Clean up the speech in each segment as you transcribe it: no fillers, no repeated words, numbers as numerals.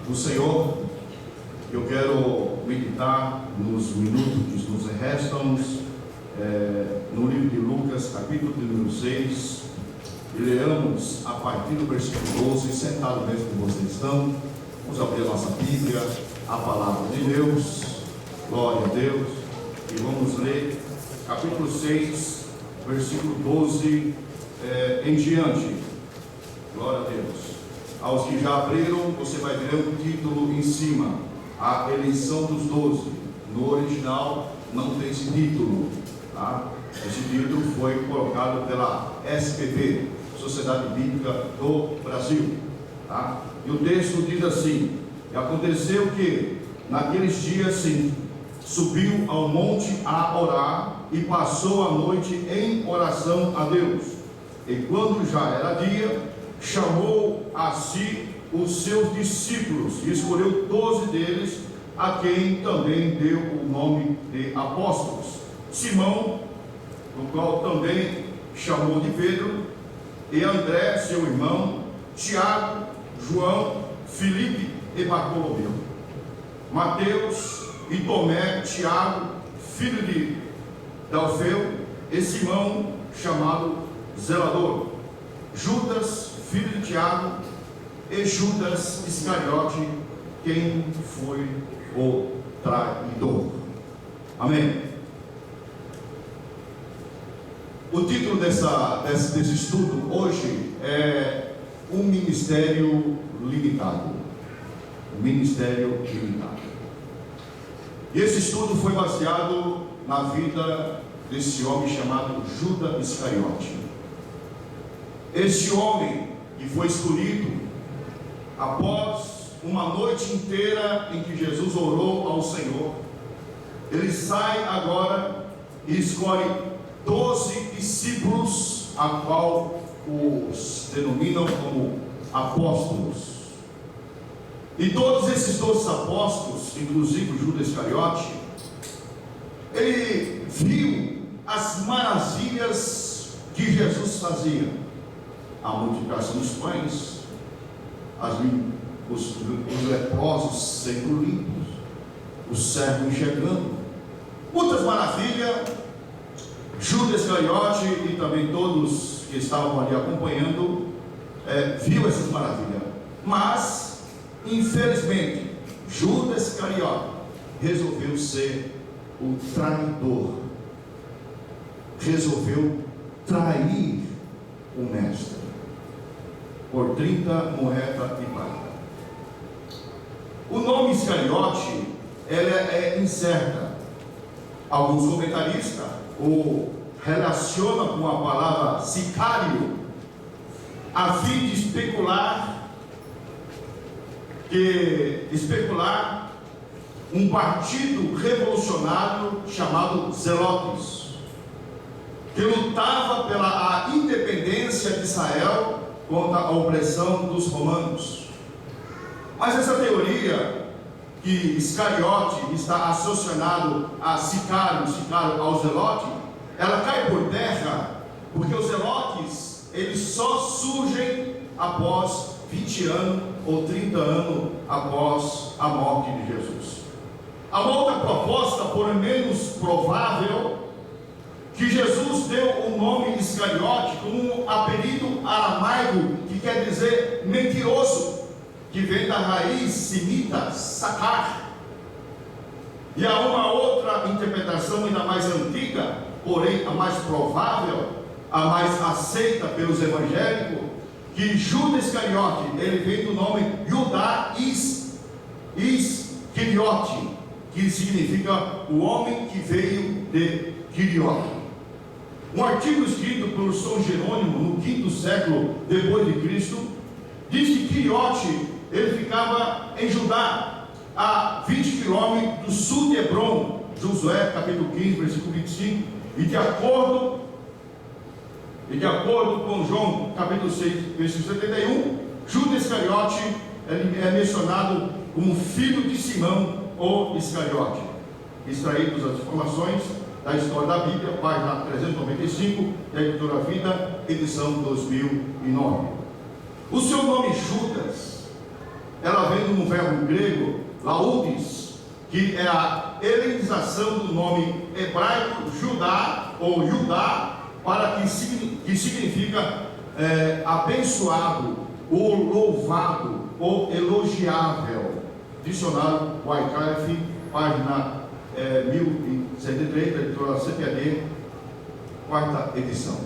do Senhor. Eu quero meditar nos minutos que nos restam no livro de Lucas, capítulo número 6, e leamos a partir do versículo 12, sentado mesmo que vocês estão. Vamos abrir a nossa Bíblia, a palavra de Deus, glória a Deus, e vamos ler capítulo 6, versículo 12 em diante. Glória a Deus. Aos que já abriram, você vai ver o título em cima, a eleição dos 12. No original não tem esse título, tá? Esse título foi colocado pela SBB, Sociedade Bíblica do Brasil, tá? E o texto diz assim: e aconteceu que naqueles dias sim, subiu ao monte a orar e passou a noite em oração a Deus. E quando já era dia, chamou a si os seus discípulos e escolheu 12 deles, a quem também deu o nome de apóstolos: Simão, o qual também chamou de Pedro, e André, seu irmão, Tiago, João, Filipe e Bartolomeu, Mateus e Tomé, Tiago, filho de Alfeu, e Simão, chamado Zelador, Judas, filho de Tiago, e Judas Iscariote, quem foi o traidor. Amém. O título desse estudo hoje é um ministério limitado. Um ministério limitado. E esse estudo foi baseado na vida desse homem chamado Judas Iscariote. Este homem que foi escolhido após uma noite inteira em que Jesus orou ao Senhor, ele sai agora e escolhe 12 discípulos, a qual os denominam como apóstolos. E todos esses 12 apóstolos, inclusive Judas Iscariote, ele viu as maravilhas que Jesus fazia. A multiplicação dos pães, os leprosos sendo limpos, os cegos enxergando, muitas maravilhas. Judas Iscariote e também todos que estavam ali acompanhando viu essas maravilhas, mas infelizmente Judas Iscariote resolveu ser o traidor, resolveu trair o mestre por 30 moedas de prata. O nome Iscariote é incerta. Alguns comentaristas o relacionam com a palavra sicário, a fim de especular um partido revolucionário chamado Zelotes, que lutava pela independência de Israel contra a opressão dos romanos. Mas essa teoria que Iscariote está associado a sicário ao zelote, ela cai por terra, porque os zelotes, eles só surgem após 20 anos ou 30 anos após a morte de Jesus. Há uma outra proposta, porém menos provável, que Jesus deu o nome Iscariote como um apelido aramaico que quer dizer mentiroso, que vem da raiz semita sacar. E há uma outra interpretação ainda mais antiga, porém a mais provável, a mais aceita pelos evangélicos, que Judas Iscariote, ele vem do nome Judá Iscariote, que significa o homem que veio de Quiriote. Um artigo escrito por São Jerônimo no 5º século depois de Cristo diz que Quiriote, ele ficava em Judá, a 20 quilômetros do sul de Hebron. Josué capítulo 15, versículo 25. E de acordo com João capítulo 6, versículo 71, Judas Iscariote é mencionado como filho de Simão ou Iscariote. Extraídos as informações da história da Bíblia, página 395, da Editora Vida, edição 2009. O seu nome Judas, ela vem vem de um verbo grego, laudes, que é a helenização do nome hebraico Judá ou Judá, que significa abençoado, ou louvado, ou elogiável. Dicionário Wycliffe, página 1073, da editora CPAD, quarta edição.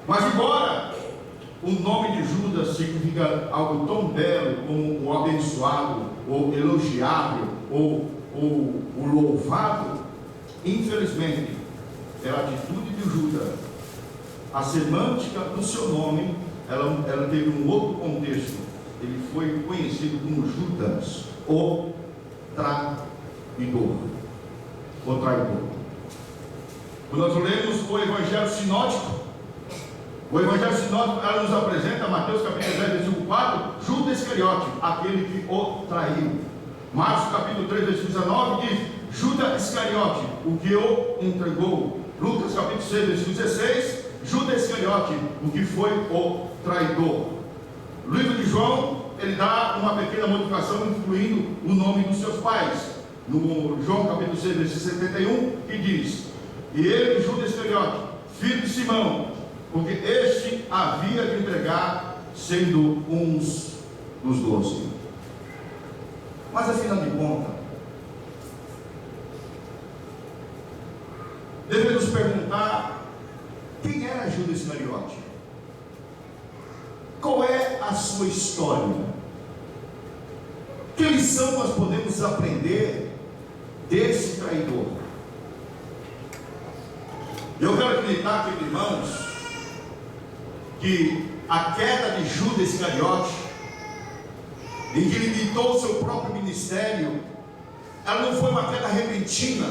Mas embora o nome de Judas significa algo tão belo como o abençoado, ou elogiável, ou o louvado, infelizmente, pela atitude de Judas, a semântica do seu nome, ela teve um outro contexto. Ele foi conhecido como Judas, o traidor. O traidor. Quando nós lemos o Evangelho Sinótico, ela nos apresenta, Mateus capítulo 10, versículo 4, Judas Iscariote, aquele que o traiu. Marcos capítulo 3, versículo 19 diz, Judas Iscariote, o que o entregou. Lucas capítulo 6, versículo 16, Judas Iscariote, o que foi o traidor. O livro de João, ele dá uma pequena modificação, incluindo o nome dos seus pais. No João capítulo 6, versículo 71, que diz, e ele, Judas Iscariote, filho de Simão, porque este havia de entregar, sendo uns dos 12. Mas afinal de contas, devemos perguntar, quem era Judas Iscariote? Qual é a sua história? Que lição nós podemos aprender desse traidor? Eu quero acreditar, queridos irmãos, que a queda de Judas Iscariote, em que ele limitou o seu próprio ministério, ela não foi uma queda repentina,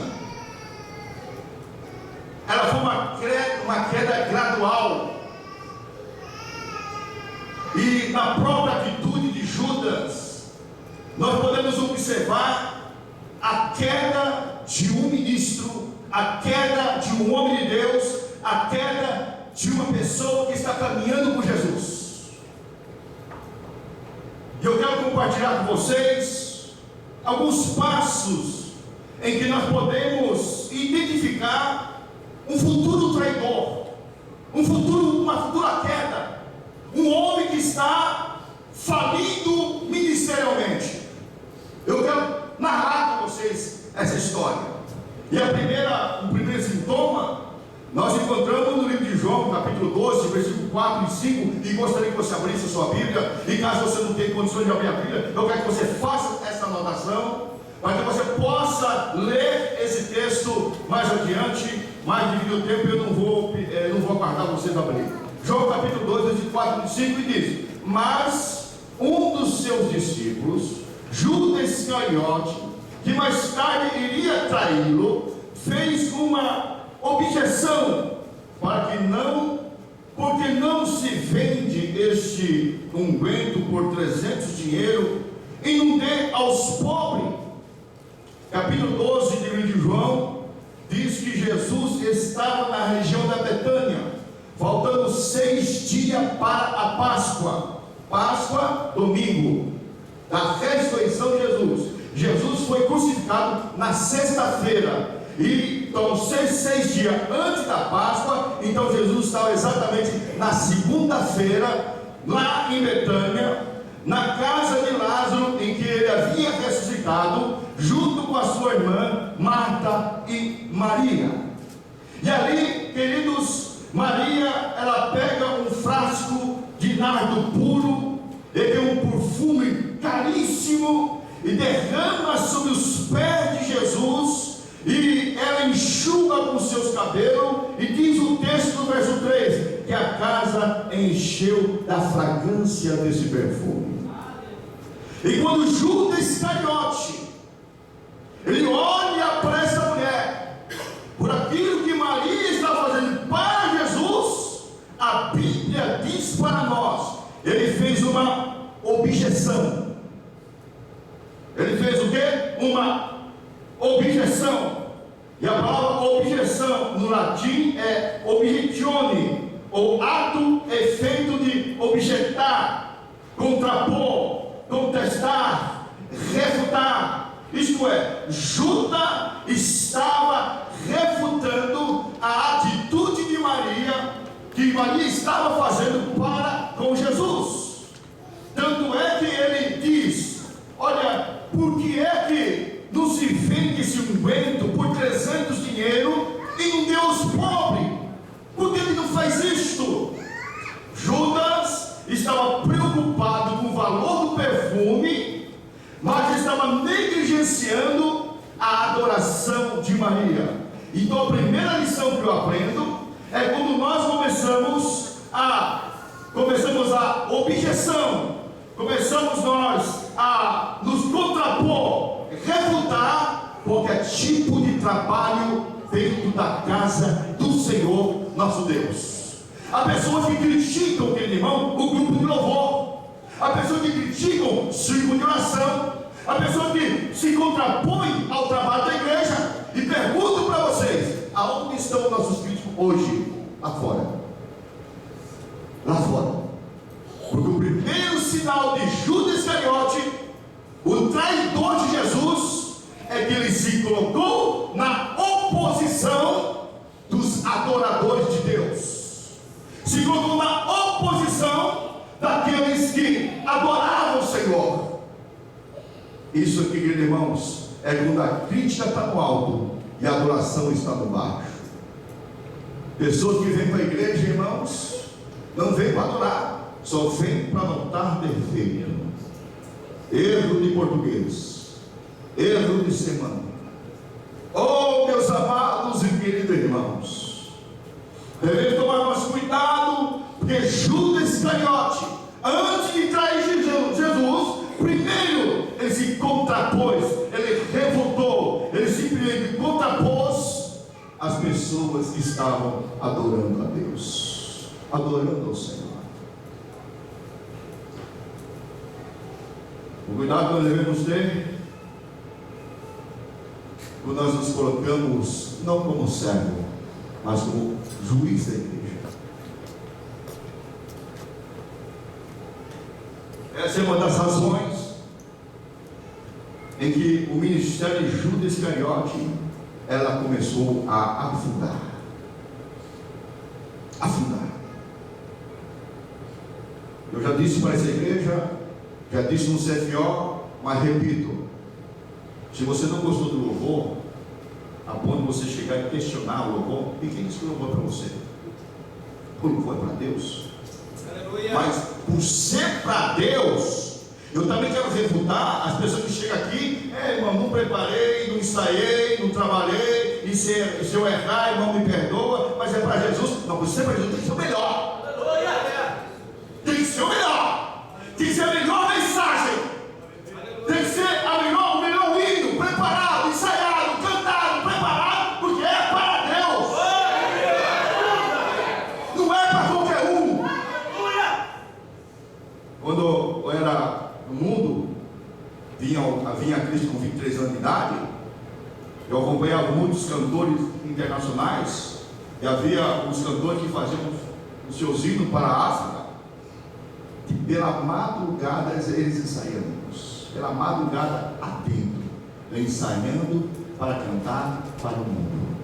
ela foi uma queda gradual. E na própria atitude de Judas, nós podemos observar a queda de um ministro, a queda de um homem de Deus, a queda de uma pessoa que está caminhando com Jesus. E eu quero compartilhar com vocês alguns passos em que nós podemos identificar um futuro traidor, uma futura queda, um homem que está falindo ministerialmente. Eu quero narrar com vocês essa história. E o primeiro sintoma nós encontramos no livro de João, capítulo 12, versículo 4 e 5, e gostaria que você abrisse a sua Bíblia, e caso você não tenha condições de abrir a Bíblia, eu quero que você faça essa anotação, para que você possa ler esse texto mais adiante, mas devido ao tempo eu não vou aguardar vocês abrir. João capítulo 12, versículo 4 e 5, e diz, mas um dos seus discípulos, Judas Iscariote, que mais tarde iria traí-lo, fez uma objeção, porque não se vende este unguento por 300 dinheiro e não dê aos pobres. Capítulo 12 do livro de João diz que Jesus estava na região da Betânia, faltando 6 dias para a Páscoa, domingo, da ressurreição de Jesus. Jesus foi crucificado na sexta-feira, e então 6 dias antes da Páscoa. Então Jesus estava exatamente na segunda-feira, lá em Betânia, na casa de Lázaro, em que ele havia ressuscitado, junto com a sua irmã Marta e Maria. E ali, queridos, Maria, ela pega um frasco de nardo puro, e tem um perfume caríssimo, e derrama sobre os pés de Jesus, e ela enxuga com seus cabelos, e diz o texto do verso 3, que a casa encheu da fragrância desse perfume. E quando Judas Iscariote, ele olha para essa mulher, por aquilo que Maria está fazendo para Jesus, a Bíblia diz para nós, ele fez uma objeção. Ele fez o quê? Uma objeção. E a palavra objeção no latim é objectione, ou ato, efeito de objetar, contrapor, contestar, isto é, Judas estava refutando a atitude de Maria, que Maria estava fazendo para com Jesus. Tanto é que ele diz: olha, por que é que não se vende esse unguento por 300 dinheiro e não deu aos pobres? Por que ele não faz isto? Judas estava preocupado com o valor do perfume, mas estava negligenciando a adoração de Maria. Então a primeira lição que eu aprendo é quando nós começamos a objeção, começamos nós a nos contrapor, refutar qualquer tipo de trabalho dentro da casa do Senhor nosso Deus. Há pessoas que criticam, aquele irmão, o grupo de louvor. Há pessoas que criticam o círculo de oração. Há pessoas que se contrapõem ao trabalho da igreja. E pergunto para vocês: aonde estão nossos críticos hoje? Lá fora. Lá fora. Porque o primeiro sinal de Judas Iscariote, o traidor de Jesus, é que ele se colocou na oposição dos adoradores de Deus. Se colocou na oposição daqueles que adoravam o Senhor. Isso aqui, queridos irmãos, é quando a crítica está no alto e a adoração está no baixo. Pessoas que vêm para a igreja, irmãos, não vêm para adorar, só vêm para notar defeito. Erro de português, erro de semana. Oh, meus amados e queridos irmãos, devemos tomar nosso cuidado, porque Judas Iscariote, antes de trair Jesus, primeiro ele se contrapôs, ele revoltou, ele simplesmente contrapôs as pessoas que estavam adorando a Deus, adorando ao Senhor. O cuidado que nós devemos ter quando nós nos colocamos não como servo, mas como juiz da igreja. Essa é uma das razões em que o ministério de Judas Iscariote, ela começou a afundar. Afundar. Eu já disse para essa igreja, já disse no CFO, mas repito: se você não gostou do louvor, a ponto de você chegar e questionar o louvor, e quem disse que o louvor é para você? O louvor é para Deus. Aleluia. Mas por ser para Deus, eu também quero refutar as pessoas que chegam aqui: irmão, não preparei, não ensaiei, não trabalhei, e se eu errar, irmão, me perdoa, mas é para Jesus. Não, por ser para Jesus tem que ser o melhor. Aleluia. Tem que ser o melhor. Tem que ser a melhor mensagem. Tem que ser o melhor hino, preparado, ensaiado, cantado, preparado, porque é para Deus. Não é para qualquer um. Quando eu era no mundo, vinha a Cristo com 23 anos de idade, eu acompanhava muitos cantores internacionais, e havia os cantores que faziam os seus hinos para a África, e pela madrugada eles ensaiam. Pela madrugada atento, ensaiando para cantar para o mundo,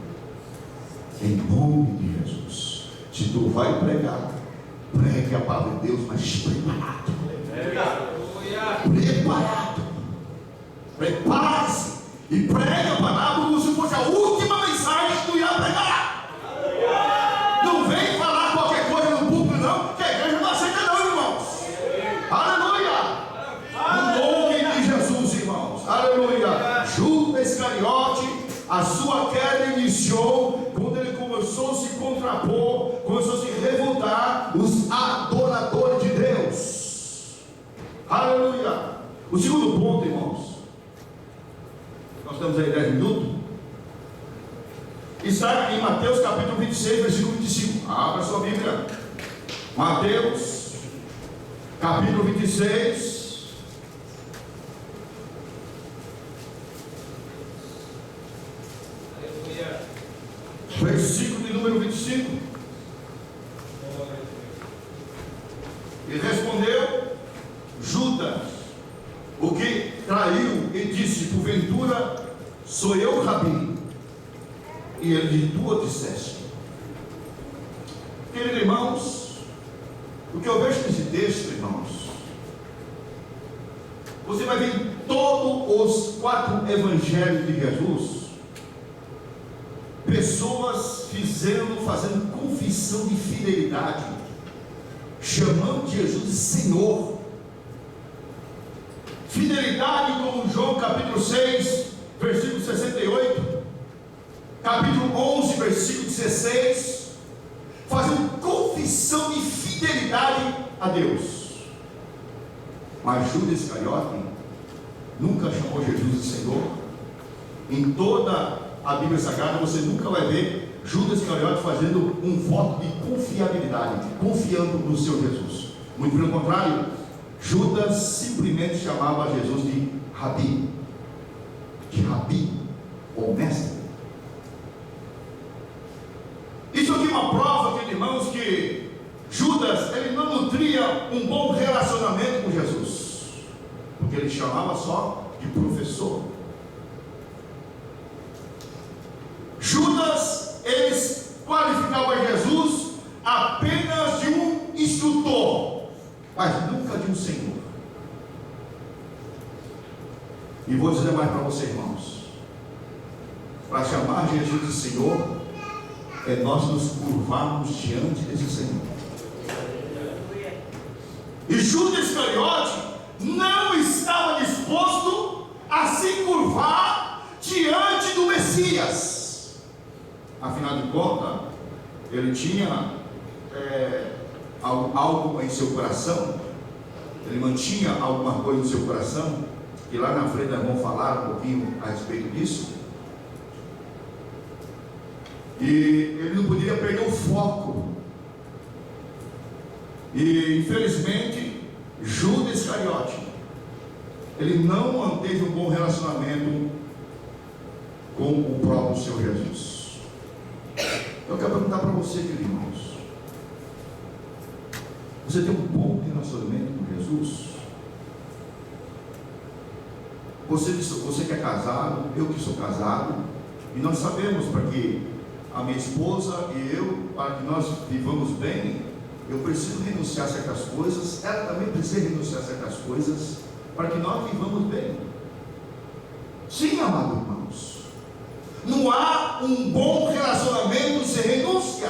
em nome de Jesus. Se tu vai pregar, pregue a palavra de Deus, mas preparado. Preparado. Prepare-se e pregue a palavra como se fosse a última mensagem que tu ia pregar. Não vem falar qualquer coisa no público, não, que a igreja não aceita, não, irmãos. Aleluia. Aleluia. Judas Iscariote, a sua queda iniciou quando ele começou a se contrapor, começou a se revoltar os adoradores de Deus. Aleluia. O segundo ponto, irmãos, nós temos aí 10 minutos, está em Mateus capítulo 26, versículo 25. Abra sua Bíblia. Mateus capítulo 26, versículo de número 25. E respondeu Judas, o que traiu e disse: porventura sou eu, Rabi? E ele disse: tu o disseste. Queridos irmãos, o que eu vejo nesse texto, irmãos, você vai ver em todos os 4 evangelhos de Jesus, pessoas fazendo confissão de fidelidade, chamando Jesus de Senhor. Fidelidade, como João capítulo 6, versículo 68, capítulo 11, versículo 16, fazendo confissão de fidelidade a Deus. Mas Judas Iscariote nunca chamou Jesus de Senhor. Em toda a Bíblia Sagrada você nunca vai ver Judas Iscariote fazendo um voto de confiabilidade, confiando no seu Jesus. Muito pelo contrário, Judas simplesmente chamava Jesus de Rabi, ou mestre. Isso aqui é uma prova, queridos irmãos, que Judas, ele não nutria um bom relacionamento com Jesus, porque ele chamava só de professor. Judas, eles qualificavam Jesus apenas de um instrutor, mas nunca de um Senhor. E vou dizer mais para vocês, irmãos, para chamar Jesus de Senhor, é nós nos curvarmos diante desse Senhor. E Judas Iscariote não estava disposto a se curvar diante do Messias. Afinal de contas, ele tinha algo em seu coração, ele mantinha alguma coisa no seu coração, e lá na frente nós vamos falar um pouquinho a respeito disso. E ele não poderia perder o foco. E infelizmente Judas Iscariote, ele não manteve um bom relacionamento com o próprio Senhor Jesus. Eu quero perguntar para você, queridos irmãos, você tem um bom relacionamento com Jesus? Você que é casado, eu que sou casado, e nós sabemos, para que a minha esposa e eu, para que nós vivamos bem, eu preciso renunciar a certas coisas, ela também precisa renunciar a certas coisas, para que nós vivamos bem. Sim, amados irmãos, não há um bom relacionamento sem renúncia.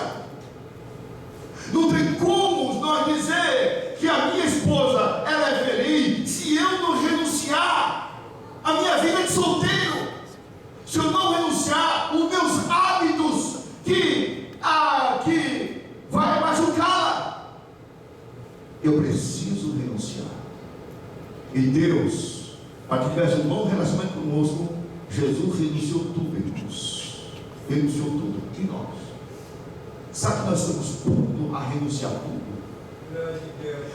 Não tem como nós dizer que a minha esposa, ela é feliz, se eu não renunciar a minha vida de solteiro, se eu não renunciar os meus hábitos que vai machucá-la. Eu preciso renunciar. E Deus, para que tivesse um bom relacionamento conosco, Jesus renunciou tudo, irmãos. Renunciou tudo. E nós? Sabe que nós estamos prontos a renunciar tudo?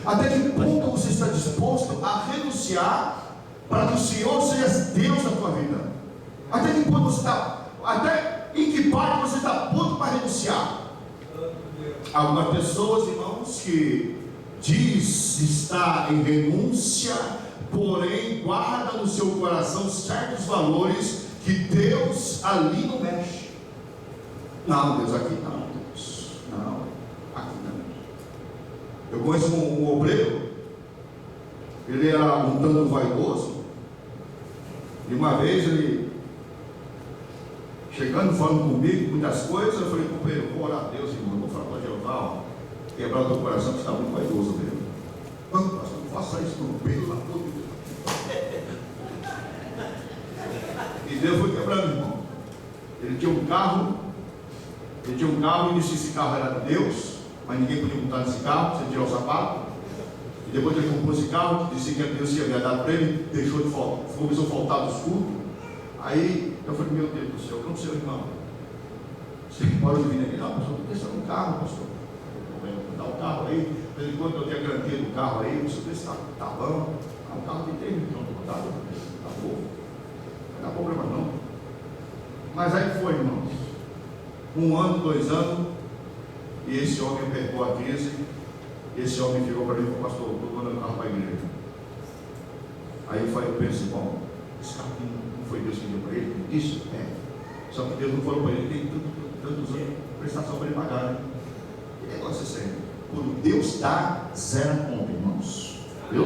Até que ponto você está disposto a renunciar para que o Senhor seja Deus na tua vida? Até que ponto você está? Até em que parte você está pronto para renunciar? Algumas pessoas, irmãos, que diz estar em renúncia, porém guarda no seu coração certos valores que Deus ali não mexe. Não, Deus, aqui não, Deus, não, aqui não. Eu conheço um obreiro, ele era um tanto vaidoso, e uma vez ele, chegando, falando comigo, muitas coisas, eu falei, companheiro, vou orar a Deus, irmão, vou falar para Jeová, quebrar o teu coração, que está muito vaidoso mesmo. Não faça isso, não, pelo amor de Deus. E Deus foi quebrando, irmão. Ele tinha um carro, e disse que esse carro era de Deus, mas ninguém podia montar nesse carro, sem tirar o sapato. E depois ele comprou esse carro, disse que Deus tinha dado para ele, deixou de faltar, começou a faltar dos cultos. Aí eu falei, meu Deus do céu, como seu irmão? Você pode vir aqui? Não, pastor, estou pensando no carro, pastor. Dá o carro aí, de vez em quando eu tenho a garantia do carro aí, você vê se está bom. O carro tem 3 milhões de rodadas, está bom. Não dá problema não. Mas aí foi, irmãos. 1 ano, 2 anos, e esse homem pegou a crise. Esse homem chegou para mim e falou, pastor, estou mandando o carro para a igreja. Aí eu penso, bom, esse carro não foi Deus que deu para ele? Isso? Só que Deus não falou para ele, tem tantos anos de prestação para ele pagar, né? Que negócio é sério. Quando Deus dá, zero a conta, irmãos. Viu?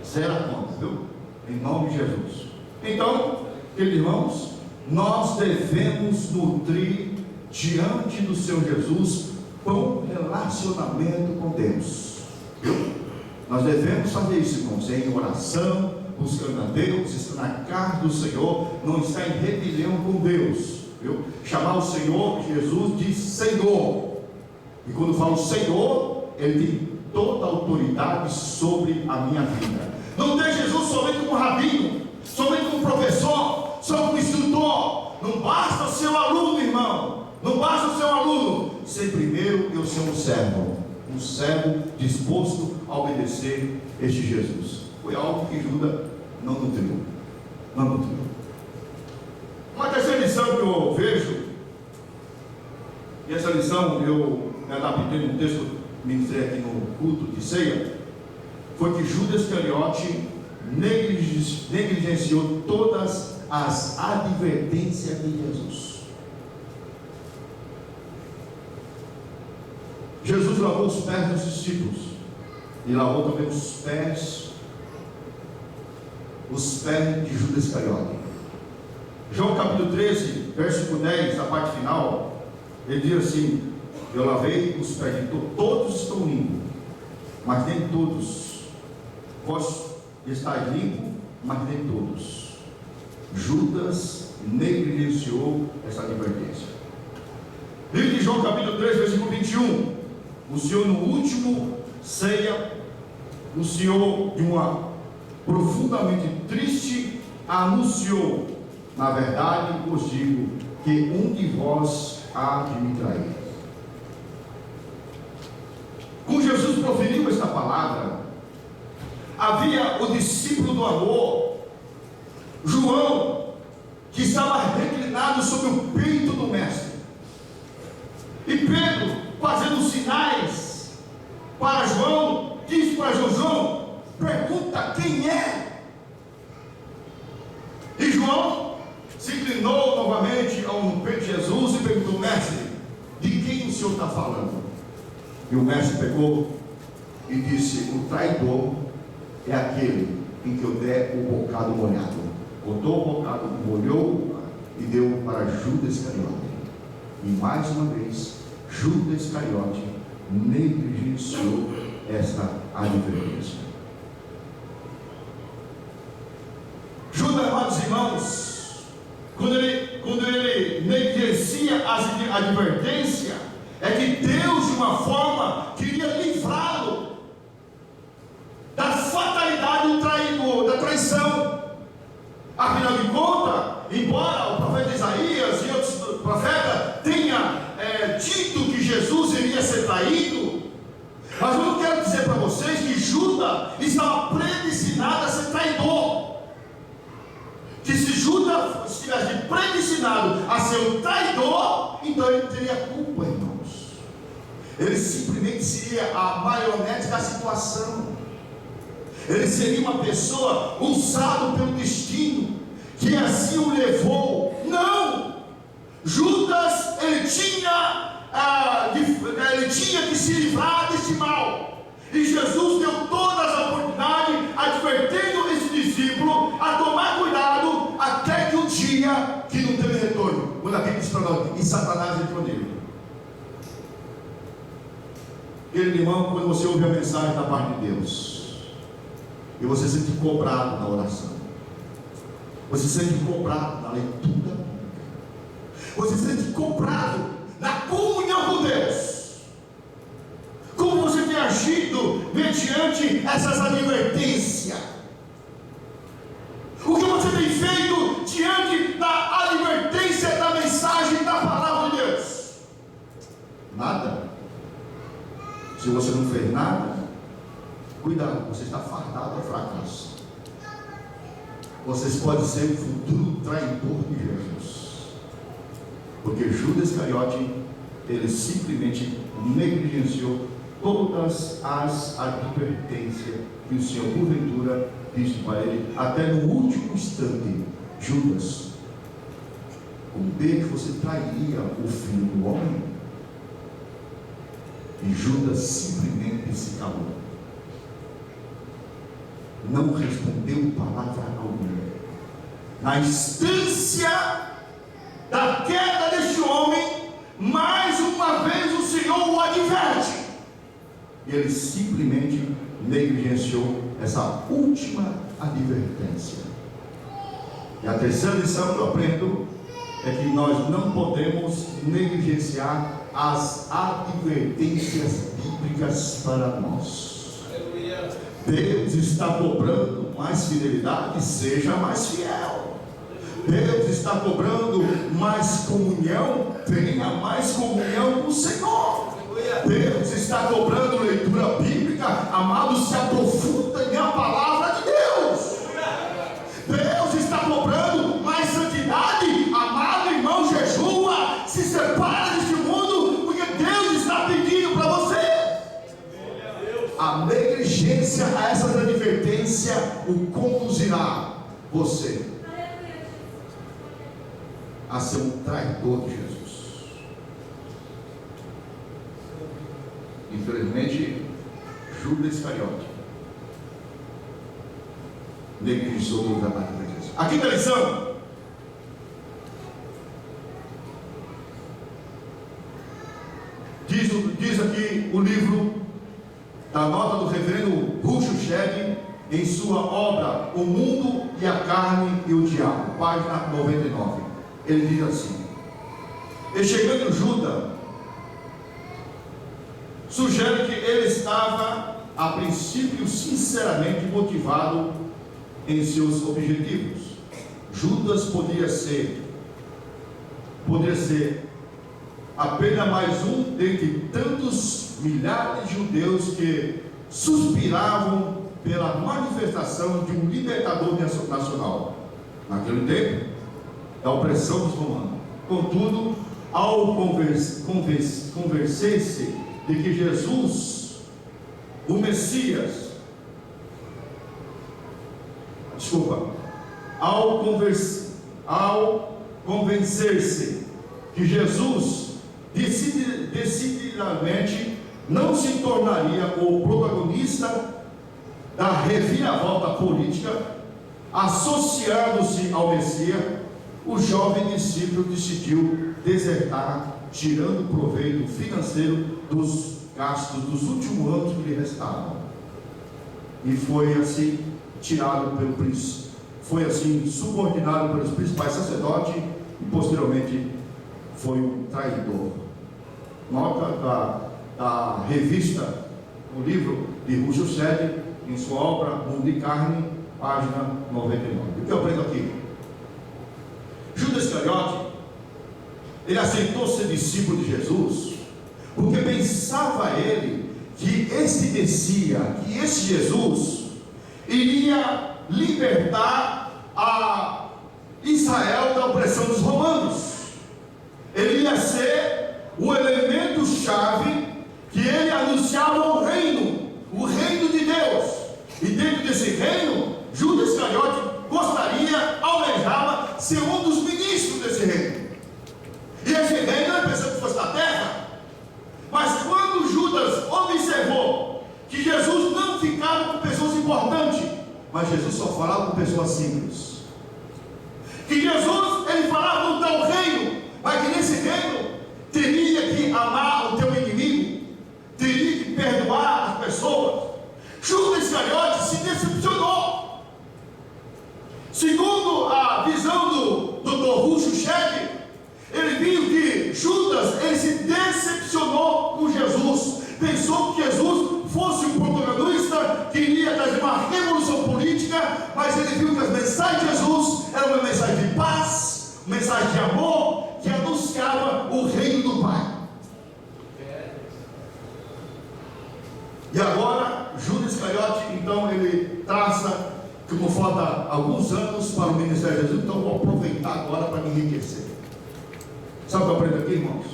Zero a conta, viu? Em nome de Jesus. Então, queridos irmãos, nós devemos nutrir diante do Senhor Jesus bom relacionamento com Deus, viu? Nós devemos fazer isso, irmãos, em oração, buscando a Deus, estar na casa do Senhor, não estar em rebelião com Deus, viu? Chamar o Senhor Jesus de Senhor, e quando falo Senhor, Ele tem toda a autoridade sobre a minha vida. Não tem Jesus somente como rabino, somente como professor, só como instrutor. Não basta ser um aluno, irmão, não basta ser um aluno, ser primeiro eu ser um servo disposto a obedecer este Jesus. Foi algo que Judas não nutriu. Uma terceira lição que eu vejo, e essa lição eu me adaptei num texto que ministrei aqui no culto de ceia, foi que Judas Iscariote negligenciou todas as advertências de Jesus. Jesus lavou os pés dos discípulos e lavou também os pés de Judas Iscariote. João capítulo 13, versículo 10, a parte final, ele diz assim: eu lavei os pés de todos estão limpos, mas nem todos. Vós estáis limpos, mas nem todos. Judas negligenciou essa advertência. Livro de João capítulo 3, versículo 21. O Senhor no último ceia, o Senhor de uma profundamente triste anunciou: na verdade vos digo que um de vós há de me trair. Quando Jesus proferiu esta palavra, havia o discípulo do amor, João, que estava reclinado sobre o peito do mestre, e Pedro, fazendo sinais para João, diz para João: pergunta quem é. E João se inclinou novamente ao peito de Jesus e perguntou: mestre, de quem o Senhor está falando? E o mestre pegou e disse: o traidor é aquele em que eu der o bocado molhado. Botou o bocado, molhou e deu para Judas Iscariote. E mais uma vez, Judas Iscariote negligenciou esta advertência. Judas, amados irmãos, quando ele negligencia as advertências, é que Deus, de uma forma, queria livrá-lo da fatalidade do traidor, da traição. Afinal de contas, embora o profeta Isaías e outros profetas tenham dito que Jesus iria ser traído, mas eu quero dizer para vocês que Judas estava predestinado a ser traidor. Que se Judas estivesse predestinado a ser um traidor, então ele teria culpa, irmãos. Ele simplesmente seria a marionete da situação. Ele seria uma pessoa usada pelo destino, que assim o levou. Não! Judas, ele tinha que se livrar desse mal. E Jesus deu todas as oportunidades, advertendo esse discípulo a tomar cuidado, até que o dia que não teve retorno, quando a Bíblia diz para nós, e Satanás entrou nele. Querido irmão, quando você ouve a mensagem da parte de Deus, e você se sente cobrado na oração, você se sente cobrado na leitura, você se sente cobrado na comunhão com Deus, como você tem agido mediante essas advertências? O que você tem feito diante da advertência da mensagem da palavra de Deus? Nada. Se você não fez nada, cuidado, você está fadado ao fracasso. Vocês podem ser o futuro traidor de Jesus. Porque Judas Iscariote, ele simplesmente negligenciou todas as advertências que o Senhor porventura disse para ele, até no último instante: Judas, como bem que você trairia o Filho do Homem? E Judas simplesmente se calou, não respondeu palavra alguma. Na instância da queda deste homem, mais uma vez o Senhor o adverte, e ele simplesmente negligenciou essa última advertência. E a terceira lição que eu aprendo é que nós não podemos negligenciar as advertências bíblicas para nós. Deus está cobrando mais fidelidade, seja mais fiel. Deus está cobrando mais comunhão, tenha mais comunhão com o Senhor. Deus está cobrando leitura bíblica, amado, se aprofunda na palavra de Deus. Deus está cobrando mais santidade, amado irmão, jejua, se separa deste mundo, porque Deus está pedindo para você. A negligência a essas advertências o conduzirá você a ser um traidor de Jesus. Infelizmente, Judas Iscariote negligenciou o trabalho de Jesus. A quinta lição: diz aqui o livro da nota do reverendo Rucho Shedd, em sua obra O Mundo e a Carne e o Diabo, página 99. Ele diz assim: e chegando Judas, sugere que ele estava a princípio sinceramente motivado em seus objetivos. Judas poderia ser apenas mais um dentre tantos milhares de judeus que suspiravam pela manifestação de um libertador nacional naquele tempo da opressão dos romanos. Contudo, ao convencer-se de que Jesus, o Messias, ao convencer-se que Jesus decididamente não se tornaria o protagonista da reviravolta política, associando-se ao Messias, o jovem discípulo decidiu desertar, tirando proveito financeiro dos gastos dos últimos anos que lhe restavam. E foi assim tirado pelo príncipe, foi assim subordinado pelos principais sacerdotes e posteriormente foi um traidor. Nota da revista, o livro de Rucho Shedd, em sua obra Mundo e Carne, página 99. O que eu aprendo aqui? Judas Iscariote, ele aceitou ser discípulo de Jesus porque pensava ele que esse Messias, que esse Jesus iria libertar a Israel da opressão dos romanos. Ele ia ser o elemento chave que ele anunciava o reino de Deus. E dentro desse reino, Judas Iscariote gostaria, almejava ser um dos ministros desse reino. E esse reino ele pensou que fosse da terra. Mas quando Judas observou que Jesus não ficava com pessoas importantes, mas Jesus só falava com pessoas simples, que Jesus, ele falava do tal reino, mas que nesse reino teria que amar o teu inimigo, teria que perdoar as pessoas. Judas Iscariote se decepcionou. Segundo a visão do Dr. Rucho Shedd, ele viu que Judas, ele se decepcionou com Jesus, pensou que Jesus fosse um protagonista que iria trazer uma revolução política, mas ele viu que as mensagens de Jesus eram uma mensagem de paz, uma mensagem de amor, que anunciava o reino do Pai. E agora, Judas Iscariote, então, ele traça que como falta alguns anos para o ministério de Jesus, então vou aproveitar agora para me enriquecer. Sabe o que eu aprendo aqui, irmãos?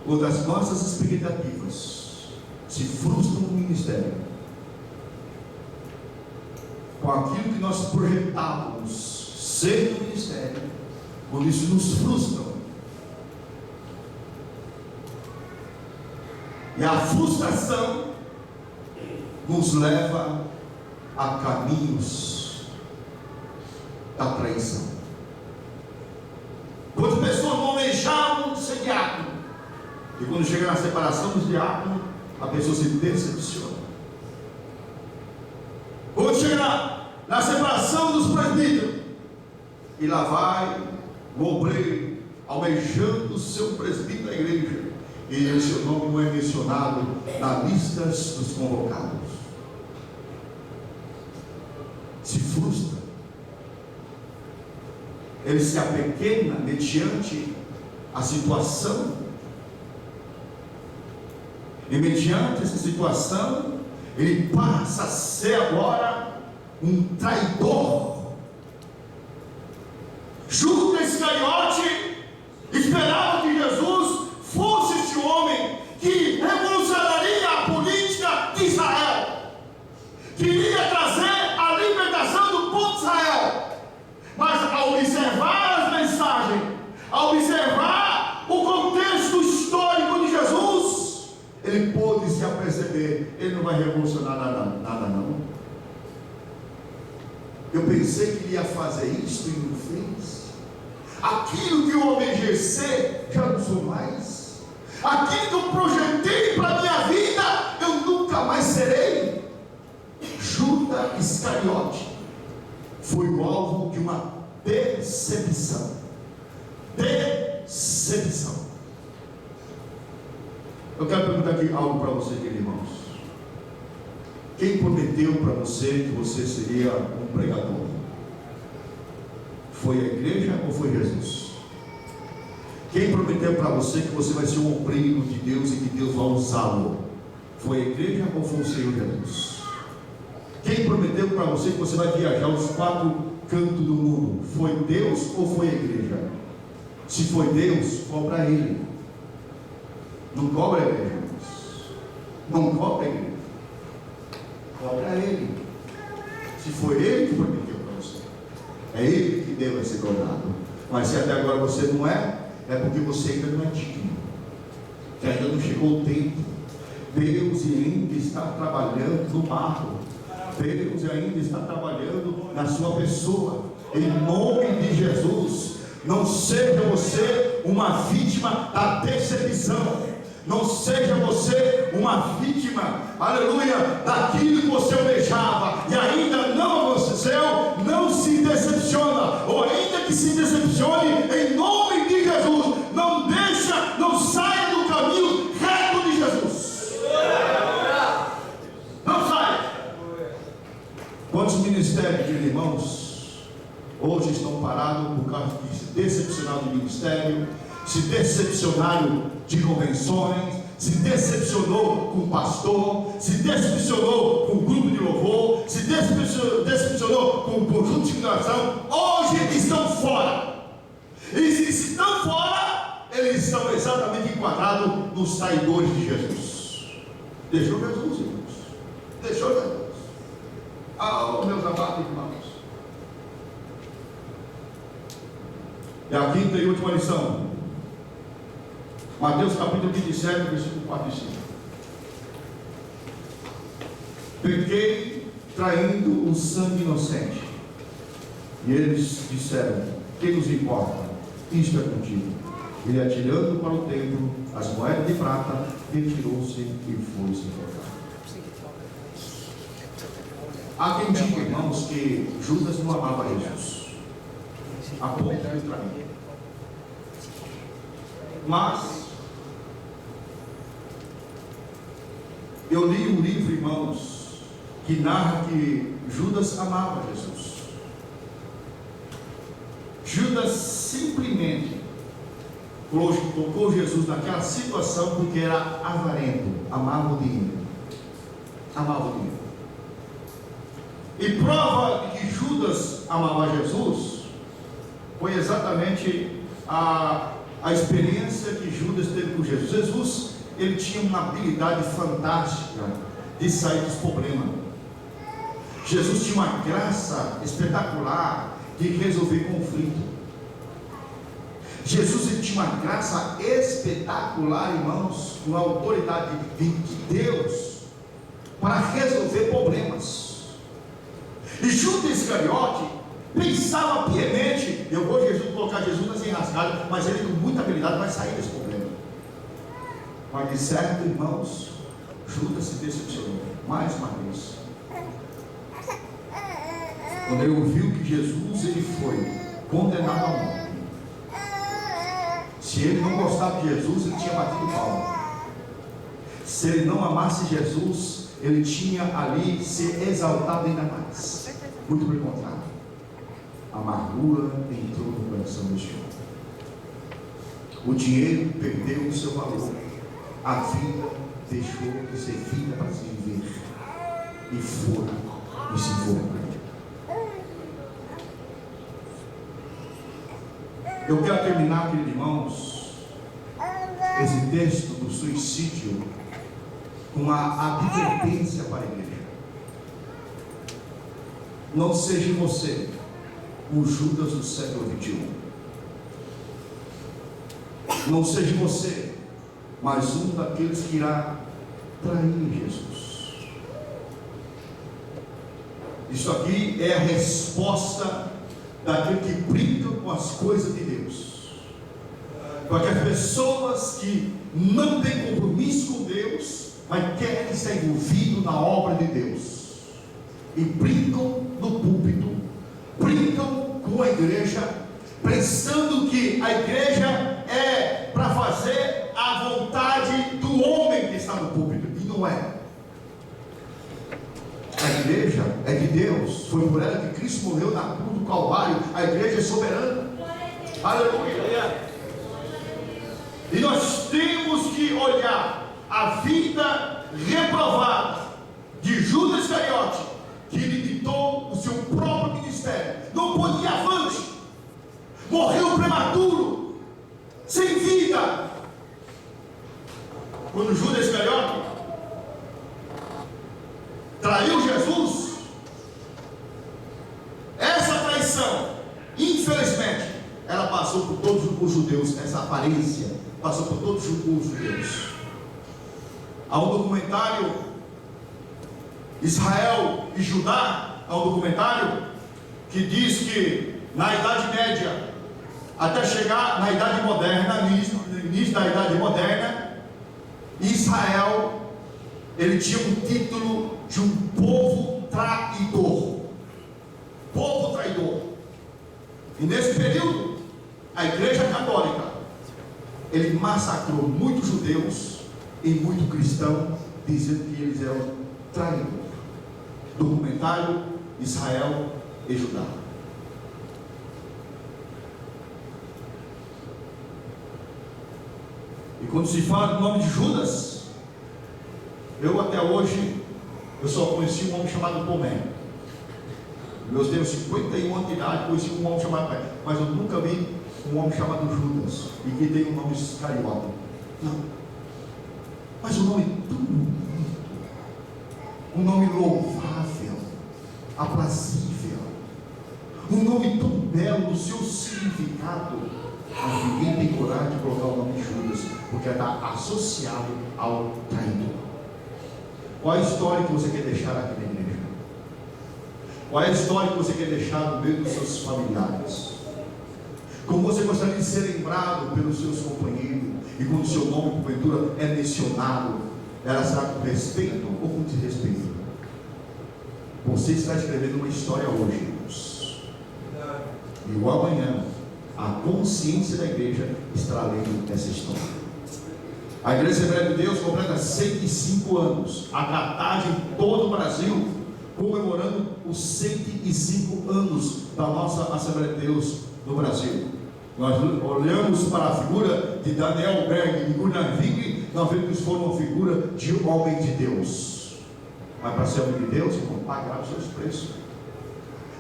Quando as nossas expectativas se frustram no ministério, com aquilo que nós projetávamos ser do ministério, quando isso nos frustra. E a frustração nos leva a caminhos da traição. Quantas pessoas não almejavam ser diácono, e quando chega na separação dos diáconos, a pessoa se decepciona. Quando chega na separação dos presbíteros, e lá vai o obreiro almejando o seu presbítero da igreja, e o seu nome não é mencionado na lista dos convocados. Se frustra, ele se apequena mediante a situação, e mediante essa situação ele passa a ser agora um traidor. Judas Iscariote esperava que Jesus fosse este homem que revolucionaria a política de Israel, queria trazer a libertação do povo de Israel. Mas ao observar as mensagens, ao observar o contexto histórico de Jesus, ele pôde se aperceber: ele não vai revolucionar nada não. Eu pensei que ele ia fazer isso e não fez. Aquilo que eu almejei já não sou mais. Aquilo que eu projetei para a minha vida, eu nunca mais serei. Judas Iscariote foi o alvo de uma decepção. Decepção. Eu quero perguntar aqui algo para vocês, queridos irmãos. Quem prometeu para você que você seria um pregador? Foi a igreja ou foi Jesus? Quem prometeu para você que você vai ser um obreiro de Deus e que Deus vai usá-lo? Foi a igreja ou foi o Senhor Jesus? Quem prometeu para você que você vai viajar os 4 cantos do mundo? Foi Deus ou foi a igreja? Se foi Deus, cobra Ele. Não cobra a igreja, irmãos. Não cobra a igreja. Cobra Ele. Se foi Ele que prometeu para você, é Ele que deve ser cobrado. Mas se até agora você não é porque você ainda não é digno, que ainda não chegou o tempo. Deus ainda está trabalhando no barro. Deus ainda está trabalhando na sua pessoa. Em nome de Jesus, não seja você uma vítima da decepção. Não seja você uma vítima, aleluia, daquilo que você almejava e ainda não aconteceu. Não se decepciona, ou ainda que se decepcione, em nome de Jesus, não deixa, não saia do caminho reto de Jesus. Não saia. Quantos ministérios de irmãos hoje estão parados por causa de se decepcionar do ministério, se decepcionaram de convenções, se decepcionou com o pastor, se decepcionou com o grupo de louvor, se decepcionou com o conjunto de oração? Hoje estão fora. E se estão fora, eles estão exatamente enquadrados nos traidores de Jesus. Deixou Jesus, irmãos. Deixou Jesus. Ah, meus amados irmãos. E a quinta e última lição, Mateus capítulo 27, versículo 4 e 5. Pequei traindo um sangue inocente. E eles disseram: que nos importa? Isto é contigo. Ele, atirando para o templo as moedas de prata, retirou-se e foi-se embora. Há quem diga, irmãos, que Judas não amava Jesus a ponto de trair. Mas eu li um livro, irmãos, que narra que Judas amava Jesus. Judas simplesmente colocou Jesus naquela situação porque era avarento, amava o dinheiro. Amava o dinheiro. E prova de que Judas amava Jesus foi exatamente a experiência que Judas teve com Jesus. Jesus, ele tinha uma habilidade fantástica de sair dos problemas. Jesus tinha uma graça espetacular de resolver conflito. Jesus ele tinha uma graça espetacular, irmãos, com a autoridade de Deus para resolver problemas. E Judas Iscariote pensava piamente: eu vou colocar Jesus nas enrascadas, mas ele com muita habilidade vai sair desse problema. Mas de certo, irmãos, Judas se decepcionou mais uma vez. Quando ele ouviu que Jesus ele foi condenado à morte, se ele não gostava de Jesus, ele tinha batido palma. Se ele não amasse Jesus, ele tinha ali se exaltado ainda mais. Muito pelo contrário, a amargura entrou no coração do Senhor. O dinheiro perdeu o seu valor. A vida deixou de ser vida para se viver. E foi e se foi. Eu quero terminar, queridos irmãos, esse texto do suicídio com uma advertência para a igreja. Não seja você o Judas do século 21. Não seja você mais um daqueles que irá trair Jesus. Isso aqui é a resposta daquele que brinca com as coisas de Deus, para aquelas pessoas que não têm compromisso com Deus, mas querem estar envolvidos na obra de Deus, e brincam no púlpito, brincam com a igreja, pensando que a igreja é para fazer a vontade do homem que está no púlpito, e não é. A igreja é de Deus, foi por ela que Cristo morreu na cruz do Calvário. A igreja é soberana. Aleluia. E nós temos que olhar a vida reprovada de Judas Iscariote, que limitou o seu próprio ministério, não podia avante, morreu prematuro, sem vida. Quando Judas Iscariote traiu Jesus, essa traição, infelizmente, ela passou por todos os judeus. Essa aparência passou por todos os judeus. Há um documentário, Israel e Judá, há um documentário que diz que na Idade Média, até chegar na Idade Moderna, no início da Idade Moderna, Israel, ele tinha um título de um povo traidor. Povo traidor. E nesse período, a Igreja Católica, ele massacrou muitos judeus e muito cristão, dizendo que eles eram traidores. Documentário Israel e Judá. E quando se fala do nome de Judas, eu até hoje, eu só conheci um homem chamado Tomé. Eu tenho 51 anos de idade, conheci um homem chamado Tomé, mas eu nunca vi um homem chamado Judas, e que tem um nome Iscariote. Não. Mas um nome tão bonito, um nome louvável, aprazível, um nome tão belo no seu significado, mas ninguém tem coragem de colocar o nome de Judas, porque está associado ao traidor. Qual é a história que você quer deixar aqui na igreja? Qual é a história que você quer deixar no meio dos seus familiares? Como você gostaria de ser lembrado pelos seus companheiros? E quando o seu nome, porventura, é mencionado, ela será com respeito ou com desrespeito? Você está escrevendo uma história hoje, irmãos. E o amanhã, a consciência da igreja estará lendo essa história. A Igreja Assembleia de Deus completa 105 anos. A Catagem em todo o Brasil, comemorando os 105 anos da nossa Assembleia de Deus no Brasil. Nós olhamos para a figura de Daniel Berg e Gunnar Wigg, nós vemos que eles foram uma figura de um homem de Deus. Mas para ser homem de Deus, irmão, pagaram os seus preços.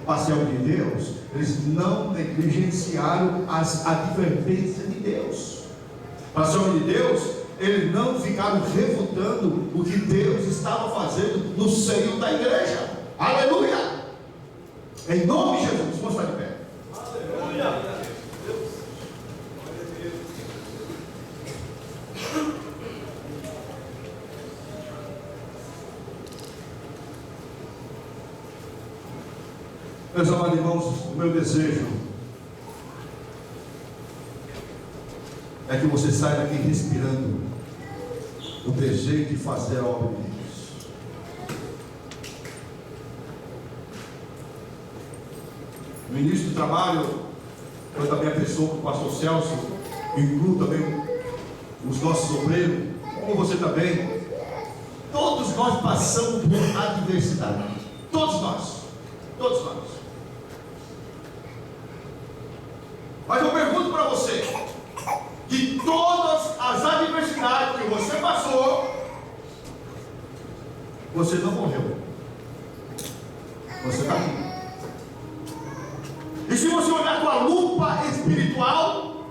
Para ser homem de Deus, eles não negligenciaram as advertências de Deus. Para ser homem de Deus, eles não ficaram refutando o que Deus estava fazendo no seio da igreja. Aleluia! Em nome de Jesus, vamos estar de pé. Aleluia! Meus amados irmãos, o meu desejo é que você saia daqui respirando o desejo de fazer a obra de Deus. No início do trabalho, eu também a pessoa, o pastor Celso, incluo também os nossos obreiros, como você também, todos nós passamos por adversidade. Todos nós. Todos nós. Mas eu pergunto para você, de todas as adversidades que você passou, você não morreu. Você está aqui. E se você olhar com a lupa espiritual,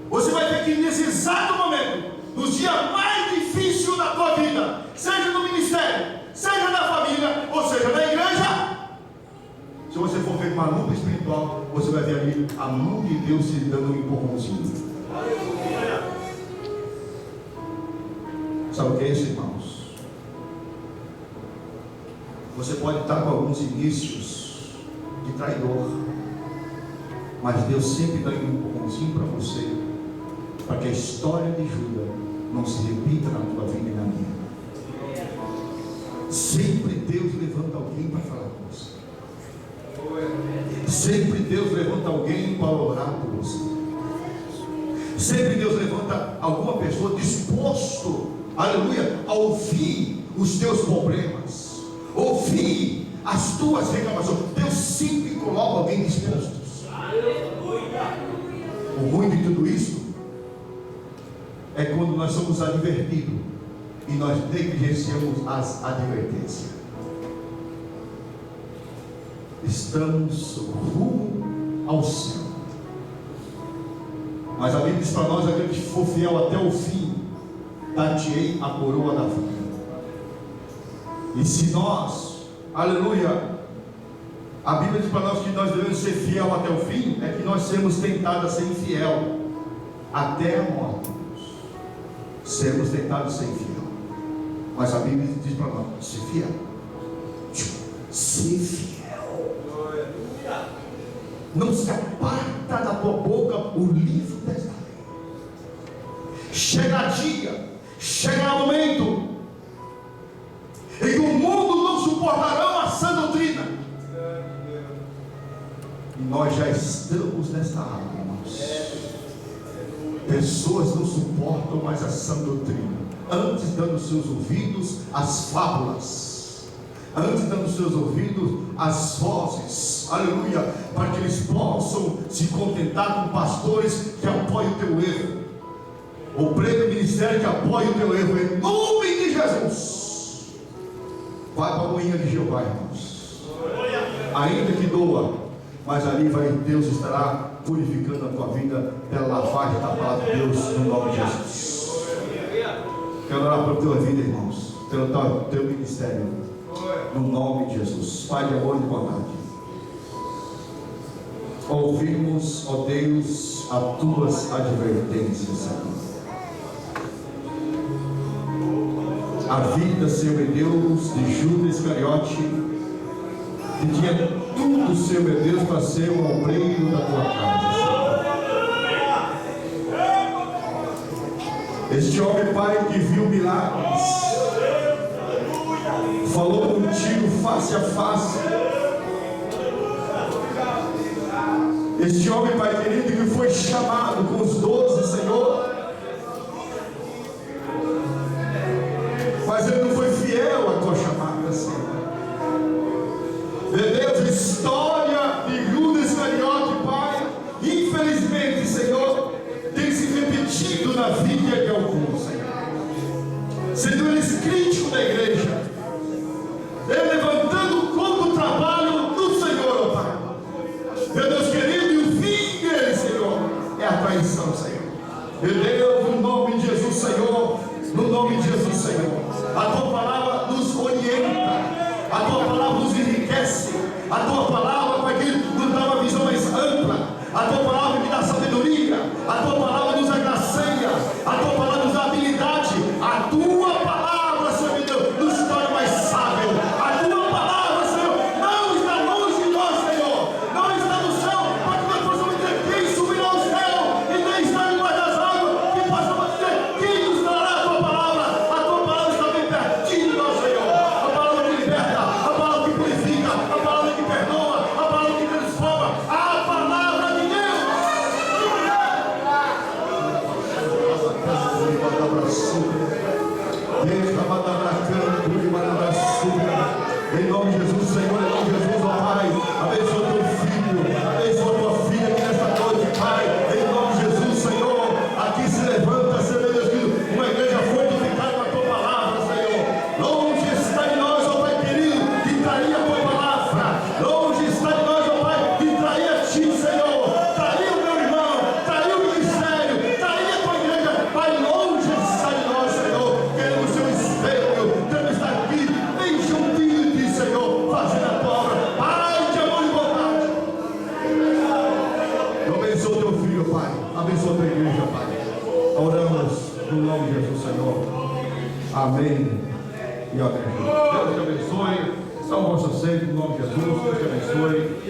você vai ver que nesse exato momento, no dia mais difícil da tua vida, seja no ministério, seja na família, ou seja na igreja, se você for ver com a lupa espiritual, você vai ver ali a mão de Deus se dando um empurrãozinho. Sabe o que é isso, irmãos? Você pode estar com alguns inícios de traidor, mas Deus sempre dá um empurrãozinho para você, para que a história de Judas não se repita na tua vida e na minha. Sempre Deus levanta alguém para falar com você. Sempre Deus levanta alguém para orar por você. Sempre Deus levanta alguma pessoa disposto, aleluia, a ouvir os teus problemas, ouvir as tuas reclamações. Deus sempre coloca alguém disposto. O ruim de tudo isso é quando nós somos advertidos e nós negligenciamos as advertências. Estamos rumo ao céu, mas a Bíblia diz para nós: aquele que for fiel até o fim, dar-te-ei a coroa da vida. E se nós, aleluia, a Bíblia diz para nós que nós devemos ser fiel até o fim, é que nós sermos tentados a ser infiel até a morte. Sermos tentados a ser infiel, mas a Bíblia diz para nós: ser fiel, ser fiel. Não se aparta da tua boca o livro desta lei. Chega dia, chega momento em que o mundo não suportará a sã doutrina. E nós já estamos nesta área, irmãos. Pessoas não suportam mais a sã doutrina, antes dando seus ouvidos às fábulas, antes dando seus ouvidos às vozes, aleluia, para que eles possam se contentar com pastores que apoiam o teu erro, o prêmio ministério que apoia o teu erro, em nome de Jesus. Vai para a moinha de Jeová, irmãos, ainda que doa, mas ali Deus estará purificando a tua vida pela lavagem da palavra de Deus, no nome de Jesus. Quero orar pela tua vida, irmãos, pelo teu ministério, no nome de Jesus. Pai de amor e de bondade, ouvimos, ó Deus, as tuas advertências, Senhor. A vida, Senhor meu Deus, de Judas Iscariote, que tinha tudo, Senhor meu Deus, para ser um obreiro da tua casa, Senhor. Este homem, Pai, que viu milagres, falou contigo face a face. Este homem, Pai querido, que foi chamado com os 12, Senhor, mas ele não foi fiel à tua chamada, Senhor. Meu Deus, história de Judas Iscariote, Pai, infelizmente, Senhor, tem se repetido na vida de alguns, Senhor, sendo eles críticos da igreja, ele levantando contra o trabalho do Senhor, ó Pai. Meu Deus querido, e o fim dele, Senhor, é a traição, Senhor. Meu Deus, no nome de Jesus, Senhor, no nome de Jesus, Senhor, a tua palavra nos orienta, a tua palavra Senhor. Amém e amém. Deus te abençoe. Salve vossa sede, em nome de Jesus. Deus te abençoe.